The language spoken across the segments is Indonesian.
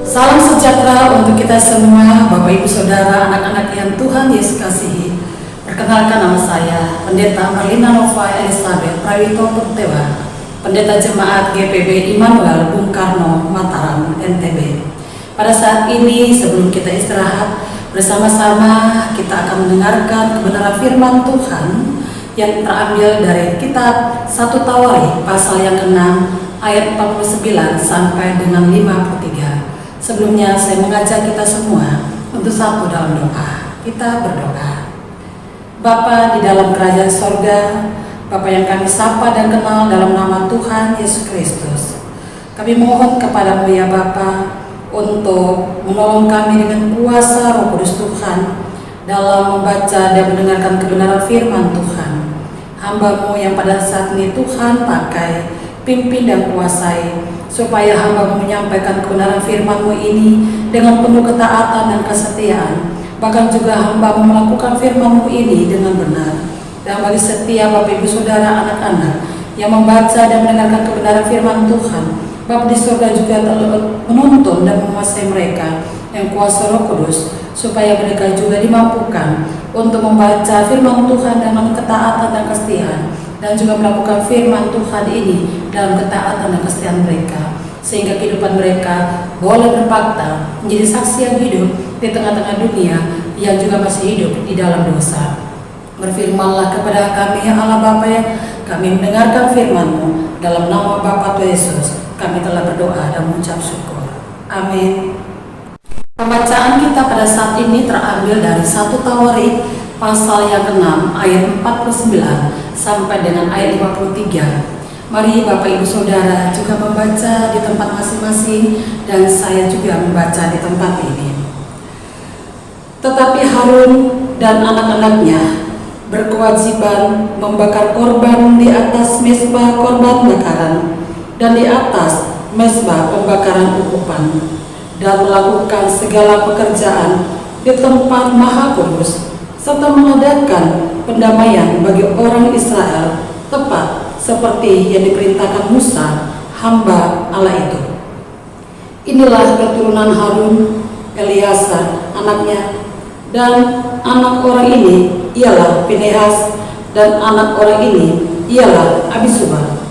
Salam sejahtera untuk kita semua, Bapak Ibu Saudara, anak-anak yang Tuhan Yesus kasihi. Perkenalkan, nama saya Pendeta Marlina Nova Elizabeth Prawito Purtewa, Pendeta Jemaat GPB Immanuel Bung Karno, Mataram, NTB. Pada saat ini, sebelum kita istirahat, bersama-sama kita akan mendengarkan kebenaran firman Tuhan yang terambil dari kitab 1 Tawarikh pasal yang ke-6 ayat 49 sampai dengan 53. Sebelumnya saya mengajak kita semua untuk satu dalam doa. Kita berdoa. Bapa di dalam kerajaan sorga, Bapa yang kami sapa dan kenal dalam nama Tuhan Yesus Kristus, kami mohon kepadamu ya Bapa untuk menolong kami dengan kuasa Roh Kudus Tuhan dalam membaca dan mendengarkan kebenaran firman Tuhan. Hamba-Mu yang pada saat ini Tuhan pakai, pimpin dan kuasai, supaya hamba menyampaikan kebenaran firman-Mu ini dengan penuh ketaatan dan kesetiaan. Bahkan juga hamba melakukan firman-Mu ini dengan benar. Dan bagi setiap Bapak Ibu Saudara anak-anak yang membaca dan mendengarkan kebenaran firman Tuhan, Bapa di surga juga menuntun dan menguasai mereka yang kuasa Roh Kudus, supaya mereka juga dimampukan untuk membaca firman Tuhan dengan ketaatan dan kesetiaan, dan juga melakukan firman Tuhan ini dalam ketaatan dan kesetiaan mereka, sehingga kehidupan mereka boleh berfakta menjadi saksi yang hidup di tengah-tengah dunia yang juga masih hidup di dalam dosa. Berfirmanlah kepada kami ya Allah Bapa, ya kami mendengarkan firman-Mu. Dalam nama Bapa Tuhan Yesus kami telah berdoa dan mengucap syukur. Amin. Pembacaan kita pada saat ini terambil dari 1 Tawarikh pasal yang ke-6 ayat 49 sampai dengan ayat 53. Mari Bapak Ibu Saudara juga membaca di tempat masing-masing, dan saya juga membaca di tempat ini. Tetapi Harun dan anak-anaknya berkewajiban membakar korban di atas mezbah korban bakaran dan di atas mezbah pembakaran ukupan, dan melakukan segala pekerjaan di tempat Maha Kudus, serta mengadakan pendamaian bagi orang Israel tepat seperti yang diperintahkan Musa, hamba Allah itu. Inilah keturunan Harun, Eleazar anaknya, dan anak orang ini ialah Pinehas, dan anak orang ini ialah Abisubah,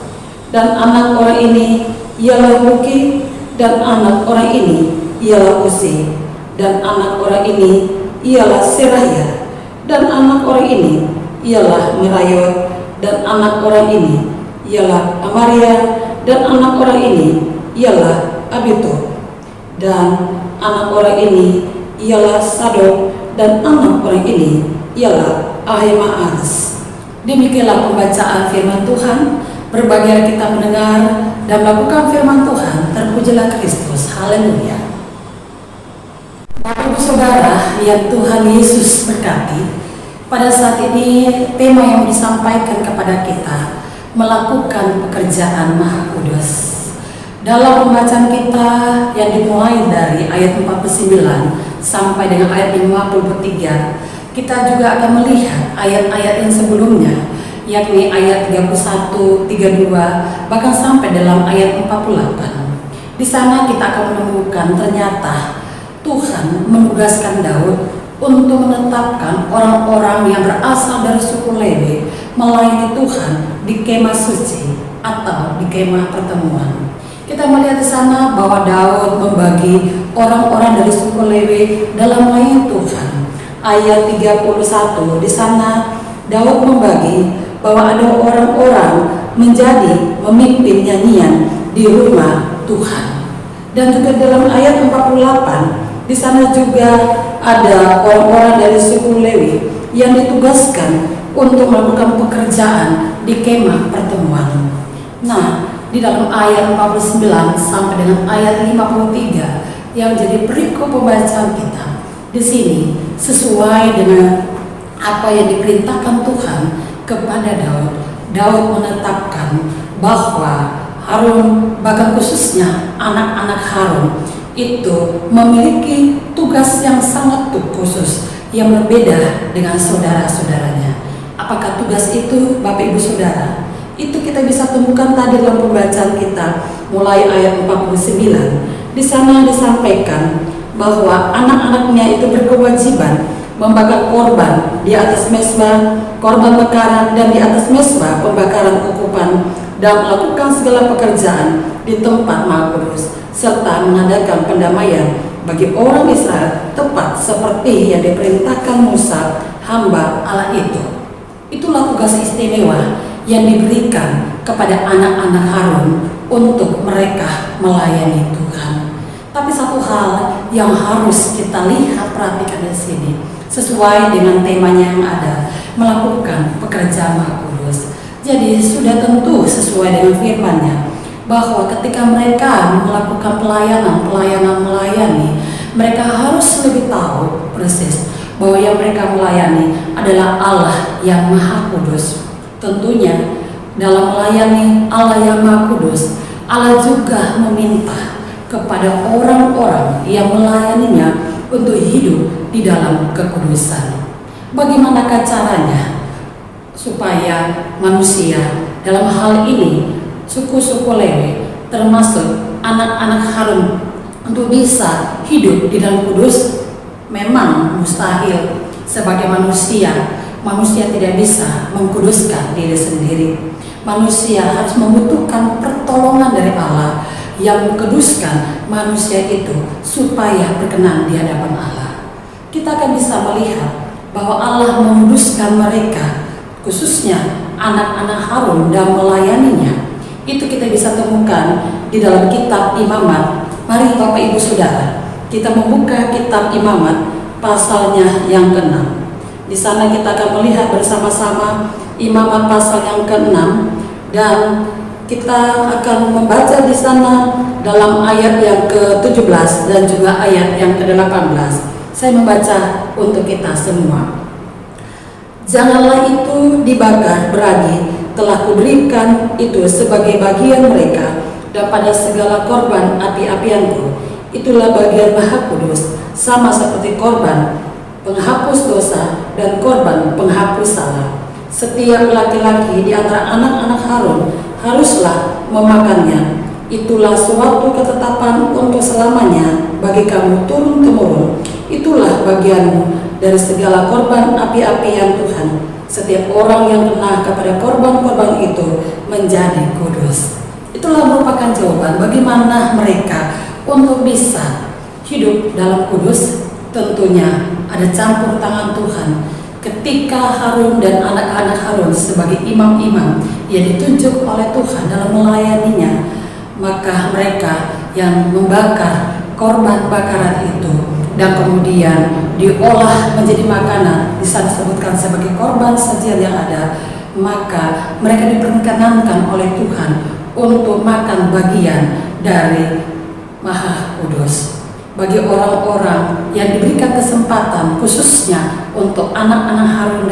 dan anak orang ini ialah Buki, dan anak orang ini ialah Uzi, dan anak orang ini ialah Seraya, dan anak orang ini ialah Merayot, dan anak orang ini ialah Amaria, dan anak orang ini ialah Abitub, dan anak orang ini ialah Sadok, dan anak orang ini ialah Ahimaaz. Demikianlah pembacaan firman Tuhan. Berbahagia kita mendengar dan melakukan firman Tuhan. Terpujilah Kristus. Haleluya. Bapak Ibu Saudara yang Tuhan Yesus berkati, pada saat ini tema yang disampaikan kepada kita, melakukan pekerjaan Maha Kudus. Dalam pembacaan kita yang dimulai dari ayat 49 sampai dengan ayat 53, kita juga akan melihat ayat-ayat yang sebelumnya, yakni ayat 31, 32, bahkan sampai dalam ayat 48. Di sana kita akan menemukan ternyata Tuhan menugaskan Daud untuk menetapkan orang-orang yang berasal dari suku Lewi melayani Tuhan di kemah suci atau di kemah pertemuan. Kita melihat di sana bahwa Daud membagi orang-orang dari suku Lewi dalam melayani Tuhan. Ayat 31 di sana Daud membagi bahwa ada orang-orang menjadi memimpin nyanyian di rumah Tuhan. Dan juga dalam ayat 48 di sana juga ada orang-orang dari suku Lewi yang ditugaskan untuk melakukan pekerjaan di kemah pertemuan. Nah, di dalam ayat 49 sampai dengan ayat 53 yang jadi perikop pembacaan kita, di sini sesuai dengan apa yang diperintahkan Tuhan kepada Daud. Daud menetapkan bahwa Harun, bahkan khususnya anak-anak Harun, itu memiliki tugas yang sangat khusus yang berbeda dengan saudara-saudaranya. Apakah tugas itu, Bapak Ibu Saudara? Itu kita bisa temukan tadi dalam pembacaan kita mulai ayat 49 Di sana disampaikan bahwa anak-anaknya itu berkewajiban membakar korban di atas mezbah korban bakaran dan di atas mezbah pembakaran ukupan, dan melakukan segala pekerjaan di tempat Maha Kudus, serta mengadakan pendamaian bagi orang Israel tepat seperti yang diperintahkan Musa hamba Allah itu. Itulah tugas istimewa yang diberikan kepada anak-anak Harun untuk mereka melayani Tuhan. Tapi satu hal yang harus kita lihat, perhatikan di sini, sesuai dengan temanya yang ada, melakukan pekerjaan Maha Kudus. Jadi sudah tentu sesuai dengan firman-Nya bahwa ketika mereka melakukan pelayanan melayani, mereka harus lebih tahu persis bahwa yang mereka melayani adalah Allah yang Maha Kudus. Tentunya dalam melayani Allah yang Maha Kudus, Allah juga meminta kepada orang-orang yang melayaninya untuk hidup di dalam kekudusan. Bagaimanakah caranya supaya manusia, dalam hal ini suku-suku Lewi termasuk anak-anak Harun, untuk bisa hidup di dalam kudus? Memang mustahil. Sebagai manusia tidak bisa mengkuduskan diri sendiri. Manusia harus membutuhkan pertolongan dari Allah yang mengkuduskan manusia itu supaya berkenan di hadapan Allah. Kita akan bisa melihat bahwa Allah menguduskan mereka, khususnya anak-anak Harun, dan melayaninya. Itu kita bisa temukan di dalam kitab Imamat. Mari Bapak Ibu Saudara, kita membuka kitab Imamat pasalnya yang ke-6. Di sana kita akan melihat bersama-sama Imamat pasal yang ke-6, dan kita akan membaca di sana dalam ayat yang ke-17 dan juga ayat yang ke-18. Saya membaca untuk kita semua. Janganlah itu dibakar beragi, telah kuberikan itu sebagai bagian mereka, dan pada segala korban api-apianku, itulah bagian Maha Kudus, sama seperti korban penghapus dosa dan korban penghapus salah. Setiap laki-laki di antara anak-anak Harun haruslah memakannya. Itulah suatu ketetapan untuk selamanya bagi kamu turun-temurun. Itulah bagianmu dari segala korban api-apian Tuhan. Setiap orang yang kena kepada korban-korban itu menjadi kudus. Itulah merupakan jawaban bagaimana mereka untuk bisa hidup dalam kudus. Tentunya ada campur tangan Tuhan ketika Harun dan anak-anak Harun sebagai imam-imam yang ditunjuk oleh Tuhan dalam melayaninya, maka mereka yang membakar korban bakaran itu dan kemudian diolah menjadi makanan, bisa disebutkan sebagai korban sajian yang ada, maka mereka diperkenankan oleh Tuhan untuk makan bagian dari Maha Kudus. Bagi orang-orang yang diberikan kesempatan khususnya untuk anak-anak Harun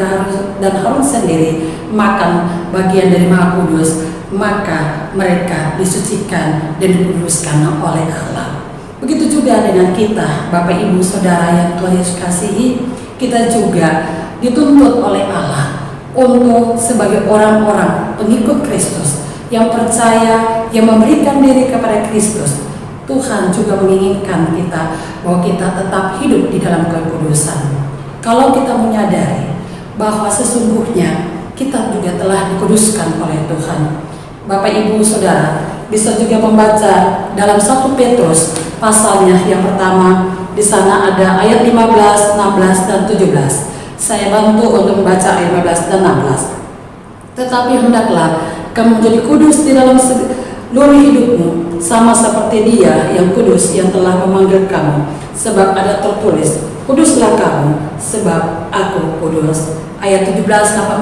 dan Harun sendiri makan bagian dari Maha Kudus, maka mereka disucikan dan dikuduskan oleh Allah. Begitu juga dengan kita, Bapak Ibu Saudara yang Tuhan Yesus kasihi, kita juga dituntut oleh Allah untuk sebagai orang-orang pengikut Kristus yang percaya, yang memberikan diri kepada Kristus. Tuhan juga menginginkan kita bahwa kita tetap hidup di dalam kekudusan. Kalau kita menyadari bahwa sesungguhnya kita juga telah dikuduskan oleh Tuhan. Bapak Ibu Saudara bisa juga membaca dalam 1 Petrus pasalnya yang pertama. Di sana ada ayat 15, 16 dan 17. Saya bantu untuk membaca ayat 15 dan 16. Tetapi hendaklah kamu menjadi kudus di dalam seluruh hidupmu, sama seperti Dia yang kudus yang telah memanggil kamu. Sebab ada tertulis, kuduslah kamu, sebab Aku kudus. Ayat 17, 18,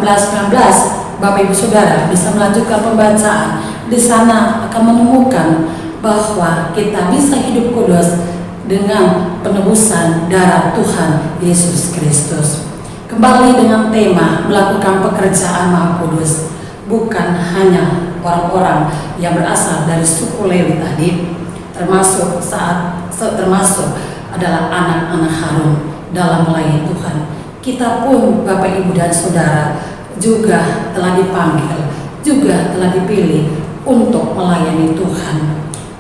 19. Bapak Ibu Saudara bisa melanjutkan pembacaan. Di sana akan menemukan bahwa kita bisa hidup kudus dengan penebusan darah Tuhan Yesus Kristus. Kembali dengan tema melakukan pekerjaan Maha Kudus, bukan hanya orang-orang yang berasal dari suku Lewi tadi, termasuk adalah anak-anak Harun dalam melayani Tuhan. Kita pun Bapak Ibu dan Saudara juga telah dipanggil, juga telah dipilih untuk melayani Tuhan.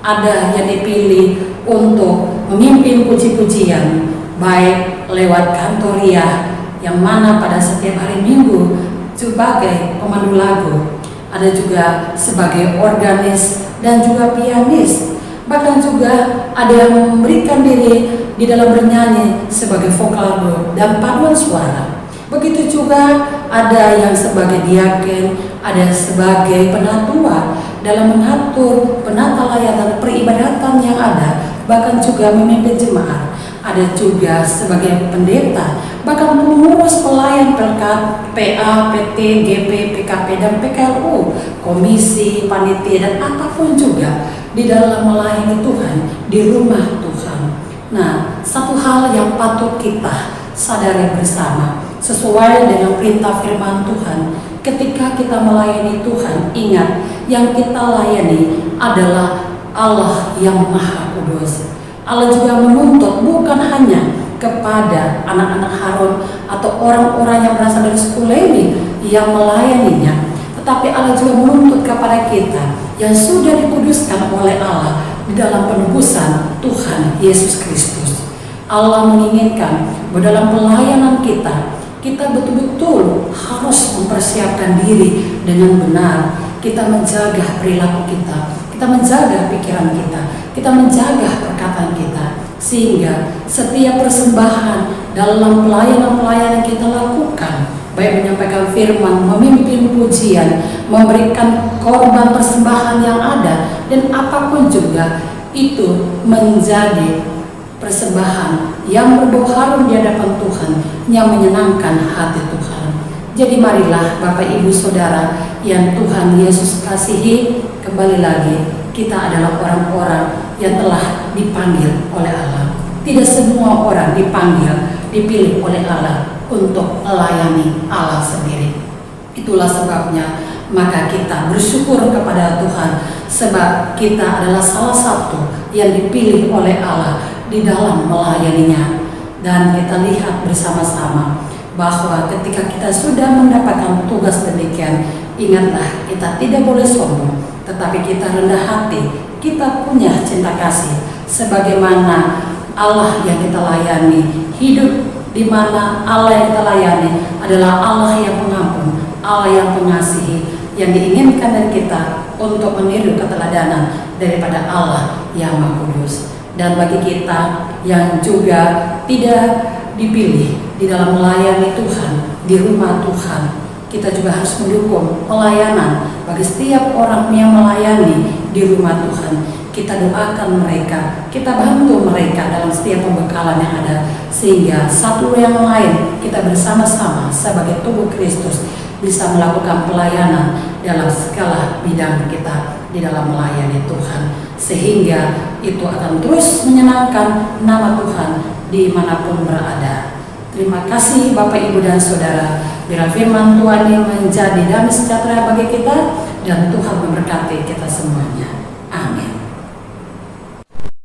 Ada yang dipilih untuk memimpin puji-pujian, baik lewat kantoria yang mana pada setiap hari Minggu sebagai pemandu lagu, ada juga sebagai organis dan juga pianis, bahkan juga ada yang memberikan diri di dalam bernyanyi sebagai vokal group dan paduan suara. Begitu juga ada yang sebagai diaken, ada sebagai penatua dalam mengatur penata layanan peribadatan yang ada, bahkan juga memimpin jemaat. Ada juga sebagai pendeta, bahkan pengurus pelayan pelkat, PA, PT, GP, PKP, dan PKLU, komisi, panitia, dan apapun juga di dalam melayani Tuhan, di rumah Tuhan. Nah, satu hal yang patut kita sadari bersama, sesuai dengan perintah firman Tuhan, ketika kita melayani Tuhan, ingat, yang kita layani adalah Allah yang Maha Kudus. Allah juga menuntut bukan hanya kepada anak-anak Harun atau orang-orang yang berasal dari suku Lewi yang melayaninya, tetapi Allah juga menuntut kepada kita yang sudah dikuduskan oleh Allah di dalam penebusan Tuhan Yesus Kristus. Allah menginginkan bahwa dalam pelayanan kita betul-betul harus mempersiapkan diri dengan benar. Kita menjaga perilaku kita menjaga pikiran kita menjaga perkataan kita, sehingga setiap persembahan dalam pelayanan-pelayanan kita lakukan, baik menyampaikan firman, memimpin pujian, memberikan korban persembahan yang ada, dan apapun juga itu menjadi persembahan yang berbau harum di hadapan Tuhan, yang menyenangkan hati Tuhan. Jadi marilah Bapak Ibu Saudara yang Tuhan Yesus kasihi, kembali lagi kita adalah orang-orang yang telah dipanggil oleh Allah. Tidak semua orang dipanggil, dipilih oleh Allah untuk melayani Allah sendiri. Itulah sebabnya maka kita bersyukur kepada Tuhan, sebab kita adalah salah satu yang dipilih oleh Allah di dalam melayaninya. Dan kita lihat bersama-sama bahwa ketika kita sudah mendapatkan tugas demikian, ingatlah kita tidak boleh sombong, tetapi kita rendah hati, kita punya cinta kasih sebagaimana Allah yang kita layani, hidup di mana Allah yang kita layani adalah Allah yang pengampun, Allah yang pengasihi, yang diinginkan dari kita untuk meniru keteladanan daripada Allah yang Maha Kudus. Dan bagi kita yang juga tidak dipilih di dalam melayani Tuhan, di rumah Tuhan, kita juga harus mendukung pelayanan bagi setiap orang yang melayani di rumah Tuhan. Kita doakan mereka, kita bantu mereka dalam setiap pembekalan yang ada, sehingga satu yang lain kita bersama-sama sebagai tubuh Kristus bisa melakukan pelayanan dalam segala bidang kita di dalam melayani Tuhan, sehingga itu akan terus menyenangkan nama Tuhan dimanapun berada. Terima kasih Bapak Ibu dan Saudara. Biar firman Tuhan yang menjadi damai sejahtera bagi kita, dan Tuhan memberkati kita semuanya. Amin.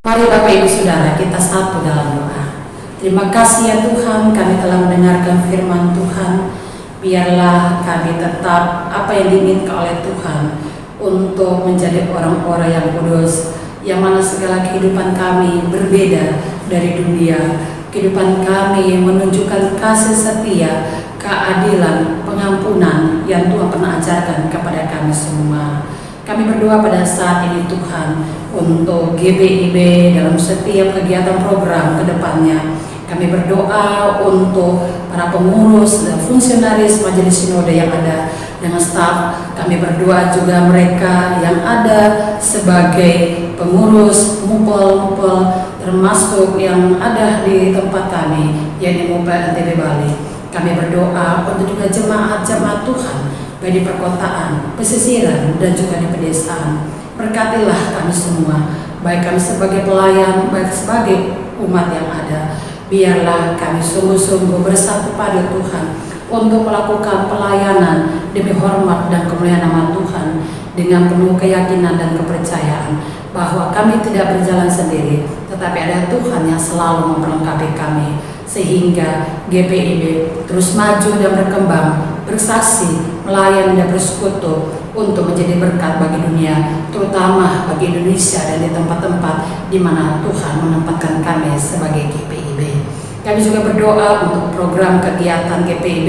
Mari Bapak Ibu Saudara, kita satu dalam doa. Terima kasih ya Tuhan, kami telah mendengarkan firman Tuhan. Biarlah kami tetap apa yang diinginkan oleh Tuhan untuk menjadi orang-orang yang kudus, yang mana segala kehidupan kami berbeda dari dunia. Kehidupan kami menunjukkan kasih setia, keadilan, pengampunan yang Tuhan pernah ajarkan kepada kami semua. Kami berdoa pada saat ini Tuhan untuk GBIB dalam setiap kegiatan program ke depannya. Kami berdoa untuk para pengurus dan fungsionaris majelis sinode yang ada dengan staf. Kami berdoa juga mereka yang ada sebagai pengurus mupel termasuk yang ada di tempat kami, yakni Mupel NTB Bali. Kami berdoa untuk juga jemaat-jemaat Tuhan, baik di perkotaan, pesisiran, dan juga di pedesaan. Berkatilah kami semua, baik kami sebagai pelayan, baik sebagai umat yang ada. Biarlah kami sungguh-sungguh bersatu pada Tuhan untuk melakukan pelayanan demi hormat dan kemuliaan nama Tuhan, dengan penuh keyakinan dan kepercayaan bahwa kami tidak berjalan sendiri, tetapi ada Tuhan yang selalu memperlengkapi kami, sehingga GPIB terus maju dan berkembang, bersaksi, melayani dan bersekutu untuk menjadi berkat bagi dunia, terutama bagi Indonesia dan di tempat-tempat di mana Tuhan menempatkan kami sebagai GPIB. Kami juga berdoa untuk program kegiatan GPIB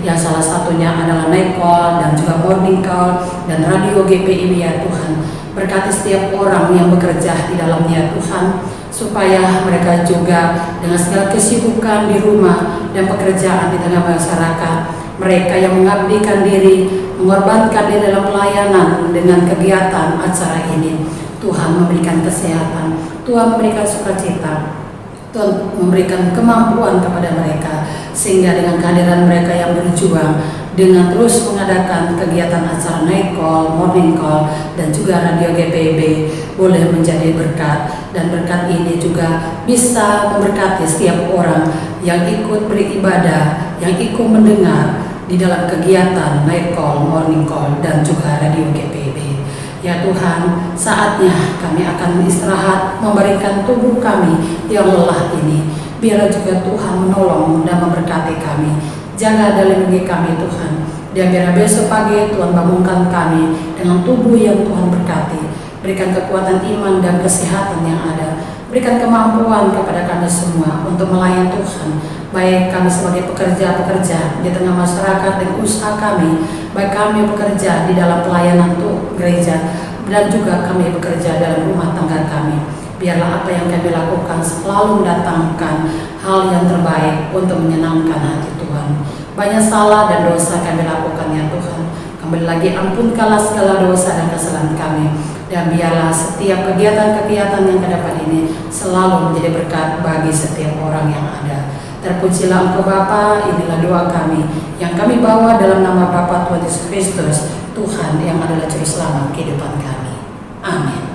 yang salah satunya adalah night call dan juga morning call dan radio GPIB ya Tuhan. Berkati setiap orang yang bekerja di dalamnya Tuhan, supaya mereka juga dengan segala kesibukan di rumah dan pekerjaan di tengah masyarakat, mereka yang mengabdikan diri, mengorbankan diri dalam pelayanan dengan kegiatan acara ini, Tuhan memberikan kesehatan, Tuhan memberikan sukacita, Tuhan memberikan kemampuan kepada mereka, sehingga dengan kehadiran mereka yang berjuang dengan terus mengadakan kegiatan acara night call, morning call, dan juga radio GPIB boleh menjadi berkat, dan berkat ini juga bisa memberkati setiap orang yang ikut beribadah, yang ikut mendengar di dalam kegiatan night call, morning call, dan juga radio GPIB. Ya Tuhan, saatnya kami akan istirahat, memberikan tubuh kami yang lelah ini. Biarlah juga Tuhan menolong dan memberkati kami. Jaga dan lindungi kami Tuhan. Dan biarlah besok pagi Tuhan bangunkan kami dengan tubuh yang Tuhan berkati. Berikan kekuatan iman dan kesehatan yang ada. Berikan kemampuan kepada kami semua untuk melayani Tuhan. Baik kami sebagai pekerja-pekerja di tengah masyarakat dan usaha kami, baik kami bekerja di dalam pelayanan gereja, dan juga kami bekerja dalam rumah tangga kami. Biarlah apa yang kami lakukan selalu mendatangkan hal yang terbaik untuk menyenangkan hati Tuhan. Banyak salah dan dosa kami lakukan ya Tuhan. Kembali lagi ampunkanlah segala dosa dan kesalahan kami. Dan biarlah setiap kegiatan-kegiatan yang ke depan ini selalu menjadi berkat bagi setiap orang yang ada. Terpujilah Engkau Bapa, inilah doa kami yang kami bawa dalam nama Bapa Tuhan Yesus Kristus, Tuhan yang adalah Juru Selamat kehidupan kami. Amin.